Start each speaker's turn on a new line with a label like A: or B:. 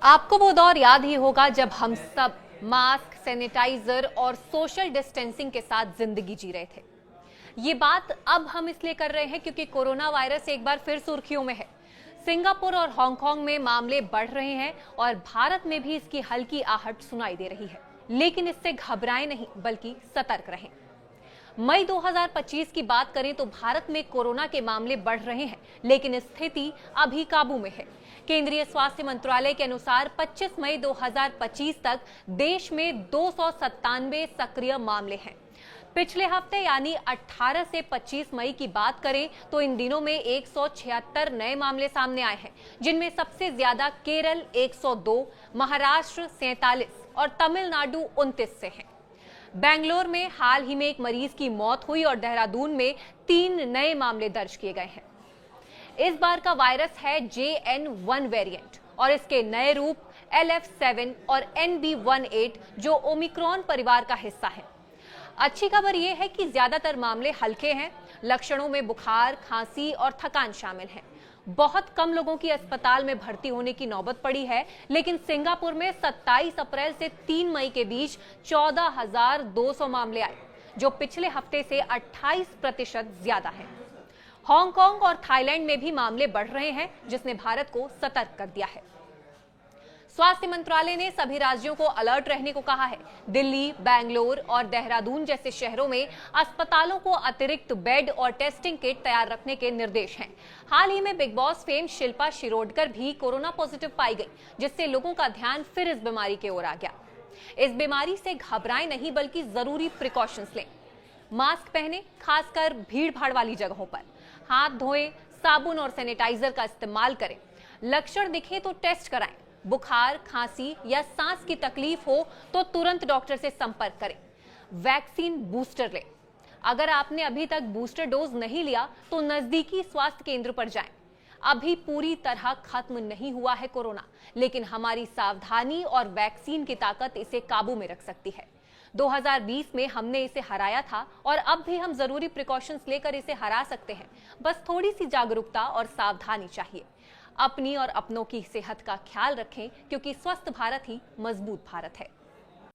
A: आपको वो दौर याद ही होगा जब हम सब मास्क, सैनिटाइजर और सोशल डिस्टेंसिंग के साथ जिंदगी जी रहे थे। ये बात अब हम इसलिए कर रहे हैं क्योंकि कोरोना वायरस एक बार फिर सुर्खियों में है। सिंगापुर और हांगकांग में मामले बढ़ रहे हैं और भारत में भी इसकी हल्की आहट सुनाई दे रही है। लेकिन इससे घबराएं नहीं, बल्कि सतर्क रहें। मई 2025 की बात करें तो भारत में कोरोना के मामले बढ़ रहे हैं, लेकिन स्थिति अभी काबू में है। केंद्रीय स्वास्थ्य मंत्रालय के अनुसार 25 मई 2025 तक देश में 297 सक्रिय मामले हैं। पिछले हफ्ते यानी 18 से 25 मई की बात करें तो इन दिनों में 176 नए मामले सामने आए हैं, जिनमें सबसे ज्यादा केरल 102, महाराष्ट्र 47 और तमिलनाडु 29 से हैं। बेंगलोर में हाल ही में एक मरीज की मौत हुई और देहरादून में 3 नए मामले दर्ज किए गए हैं। इस बार का वायरस है JN1 वेरिएंट और इसके नए रूप LF7 और NB18 जो ओमिक्रॉन परिवार का हिस्सा है। अच्छी खबर यह है कि ज्यादातर मामले हल्के हैं। लक्षणों में बुखार, खांसी और थकान शामिल हैं। बहुत कम लोगों की अस्पताल में भर्ती होने की नौबत पड़ी है, लेकिन सिंगापुर में 27 अप्रैल से 3 मई के बीच 14,200 मामले आए, जो पिछले हफ्ते से 28% ज्यादा है। हांगकांग और थाईलैंड में भी मामले बढ़ रहे हैं, जिसने भारत को सतर्क कर दिया है। स्वास्थ्य मंत्रालय ने सभी राज्यों को अलर्ट रहने को कहा है। दिल्ली, बेंगलोर और देहरादून जैसे शहरों में अस्पतालों को अतिरिक्त बेड और टेस्टिंग किट तैयार रखने के निर्देश हैं। हाल ही में big boss fame Shilpa Shirodkar भी कोरोना पॉजिटिव पाई गई, जिससे लोगों का ध्यान फिर इस बीमारी की ओर आ गया। इस बीमारी से घबराएं नहीं, बल्कि जरूरी प्रिकॉशंस लें। मास्क पहने, खासकर भीड़ भाड़ वाली जगहों पर। हाथ धोएं, साबुन और सैनिटाइजर का इस्तेमाल करें। लक्षण दिखे तो टेस्ट कराएं। बुखार, खांसी या सांस की तकलीफ हो तो तुरंत डॉक्टर से संपर्क करें। वैक्सीन बूस्टर लें। अगर आपने अभी तक बूस्टर डोज नहीं लिया तो नजदीकी स्वास्थ्य केंद्र पर जाएं। अभी पूरी तरह खत्म नहीं हुआ है कोरोना, लेकिन हमारी सावधानी और वैक्सीन की ताकत इसे काबू में रख सकती है। 2020 में हमने इसे हराया था और अब भी हम जरूरी प्रिकॉशंस लेकर इसे हरा सकते हैं। बस थोड़ी सी जागरूकता और सावधानी चाहिए। अपनी और अपनों की सेहत का ख्याल रखें, क्योंकि स्वस्थ भारत ही मजबूत भारत है।